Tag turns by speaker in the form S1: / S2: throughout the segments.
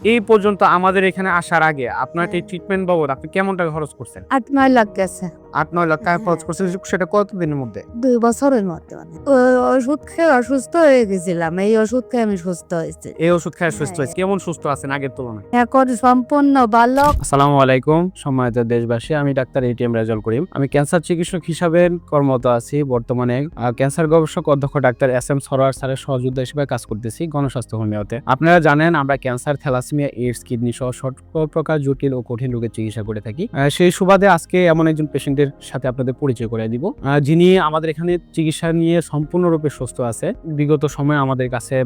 S1: এই পর্যন্ত আমাদের এখানে আসার আগে আপনার এই ট্রিটমেন্ট বাবদ আপনি কেমন টাকা খরচ করছেন?
S2: 8-9 লাখ গেছে।
S1: ৮-৯ লাখ টাকা খরচ করছেন, সেটা কতদিনের মধ্যে?
S2: 2 বছরের মধ্যে মানে। ওষুধ খেয়ে অসুস্থ হয়ে গেছিলাম। এই ওষুধ খেয়ে আমি সুস্থ হয়েছি।
S1: এই ওষুধ খেয়ে সুস্থ হয়েছে। কেমন সুস্থ আছেন আগের তুলনায়?
S2: এখন সম্পূর্ণ ভালো।
S1: আসসালামু আলাইকুম সম্মানিত দেশবাসী, আমি ডাক্তার এটিএম রেজাউল করিম। আমি ক্যান্সার চিকিৎসক হিসাবে কর্মরত আছি। বর্তমানে ক্যান্সার গবেষক অধ্যক্ষ ডাক্তার এস.এম. সরোয়ার স্যারের সহযোদ্ধা হিসেবে কাজ করতেছি গণস্বাস্থ্য হোমিওতে। আপনারা জানেন আমরা ক্যান্সার, থ্যালাসেমিয়া, এইডস, কিডনি সহ সকল প্রকার জটিল ও কঠিন রোগের চিকিৎসা করে থাকি। সেই সুবাদে আজকে এমন একজন পেশেন্টের সাথে আপনাদের পরিচয় করে দিব, যিনি আমাদের এখানে চিকিৎসা নিয়ে সম্পূর্ণরূপে সুস্থ আছে। বিগত সময়ে আমাদের কাছে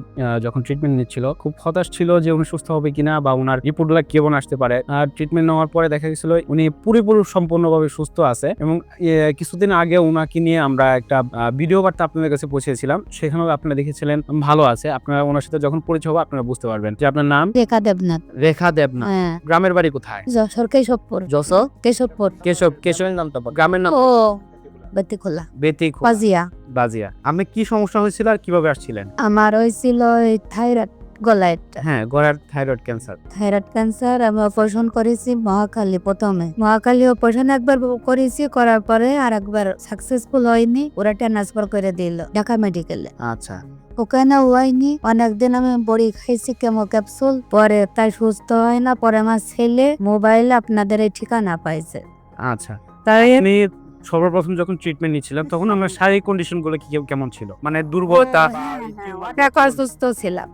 S1: যখন ট্রিটমেন্ট নিচ্ছিল খুব হতাশ ছিল যে উনি সুস্থ হবে কিনা বা ওনার রিপোর্টগুলো কেমন আসতে পারে। ট্রিটমেন্ট নেওয়ার পরে দেখা গেছিল উনি পুরোপুরি সম্পূর্ণভাবে সুস্থ আছে এবং কিছুদিন আগে ওনাকে নিয়ে আমরা একটা ভিডিও বার্তা আপনাদের কাছে পৌঁছেছিলাম, সেখানেও আপনারা দেখেছিলেন ভালো আছে। আপনারা ওনার সাথে যখন পরিচয় হবে আপনারা বুঝতে পারবেন যে আপনার নাম
S2: রেখা দেবনাথ।
S1: রেখা দেবনাথ।
S2: হ্যাঁ।
S1: গ্রামের বাড়ি কোথায়?
S2: যশোর কেশবপুর।
S1: যশোর
S2: কেশবপুর।
S1: কেশবের নামটা বল। গ্রামের নাম
S2: ও বেতিখোলা।
S1: বেতিখোলা।
S2: পাজিয়া।
S1: বাজিয়া। আমি কি সমস্যা হয়েছিল আর কিভাবে আসছিলেন?
S2: আমার হয়েছিল থাইরয়েড গলায়।
S1: হ্যাঁ, গলার থাইরয়েড ক্যান্সার।
S2: থাইরয়েড ক্যান্সার আমি অপারেশন করেছি মহাখালী। প্রথমে মহাখালী অপারেশন একবার করেছি, করার পরে আর একবার সাকসেসফুল হয়নি, ওরা ট্রান্সফার করে দিল ঢাকা মেডিকেলে।
S1: আচ্ছা।
S2: ওখানে হয়নি, অনেকদিন আমি বড়ি খাইছি কেমো ক্যাপসুল, পরে তাই সুস্থ হয় না। পরে আমার ছেলে মোবাইলে আপনাদের এই ঠিকানা পাইছে।
S1: আচ্ছা, তাই আমি সর্বপ্রথম যখন ট্রিটমেন্ট নিচ্ছিলাম তখন আমার শারীরিক কন্ডিশন গুলো কেমন ছিল? মানে দুর্বলতা?
S2: অনেক অসুস্থ ছিলাম।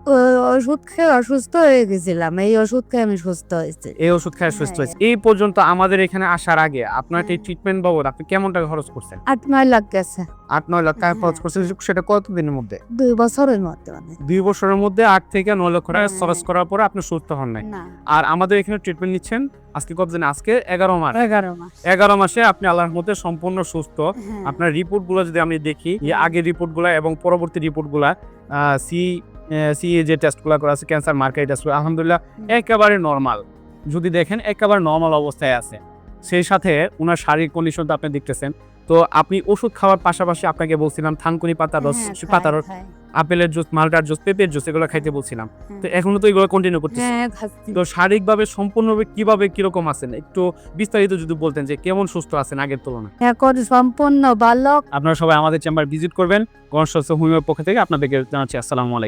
S2: ওষুধ খেয়ে অসুস্থ হয়ে গেছিলাম। এই ওষুধ খেয়ে আমি সুস্থ হয়েছি।
S1: এই ওষুধ খেয়ে সুস্থ হয়েছে। এই পর্যন্ত আমাদের এখানে আসার আগে আপনার এই ট্রিটমেন্ট বাবদ আপনি কেমন টাকা খরচ করছেন?
S2: 8-9 লাখ গেছে।
S1: ৮-৯ লাখ টাকা খরচ করছেন, সেটা কতদিনের মধ্যে?
S2: 2 বছরের মধ্যে মানে।
S1: 2 বছরের মধ্যে 8 থেকে 9 লক্ষ টাকা খরচ করার পরে আপনি সুস্থ হন নাই।
S2: না,
S1: আর আমাদের এখানে ট্রিটমেন্ট নিচ্ছেন আজকে কতদিন? আজকে 11 মাস।
S2: 11 মাস।
S1: 11 মাসে আপনি আল্লাহর মধ্যে সম্পূর্ণ সুস্থ।
S2: হ্যাঁ।
S1: আপনার রিপোর্টগুলো যদি আমি দেখি, আগের রিপোর্টগুলো এবং পরবর্তী রিপোর্টগুলা, সিএ যে টেস্টগুলো করা আছে, ক্যান্সার মার্কার টেস্টগুলো, আলহামদুলিল্লাহ একেবারে নরমাল। যদি দেখেন একেবারে নরমাল অবস্থায় আছে। সেই সাথে ওনার শারীরিক কন্ডিশনটা আপনি দেখতেছেন। তো আপনি ওষুধ খাওয়ার পাশাপাশি আপনাকে বলছিলাম থানকুনি পাতার রস, পাতার রস, আপেলের জুস, মালটার জুস, পেঁপের জুস এগুলো খাইতে বলছিলাম। তো এখনো তো এগুলো কন্টিনিউ করতেছেন।
S2: হ্যাঁ, খাচ্ছি।
S1: তো শারীরিকভাবে সম্পূর্ণভাবে কিভাবে কিরকম আছেন একটু বিস্তারিত যদি বলতেন যে কেমন সুস্থ আছেন আগের তুলনায়।
S2: এখন সম্পূর্ণ ভালো।
S1: আপনারা সবাই আমাদের চেম্বার ভিজিট করবেন। গণস্বাস্থ্য হোমিওর পক্ষ থেকে আপনাদেরকে জানাচ্ছি আসসালামু আলাইকুম।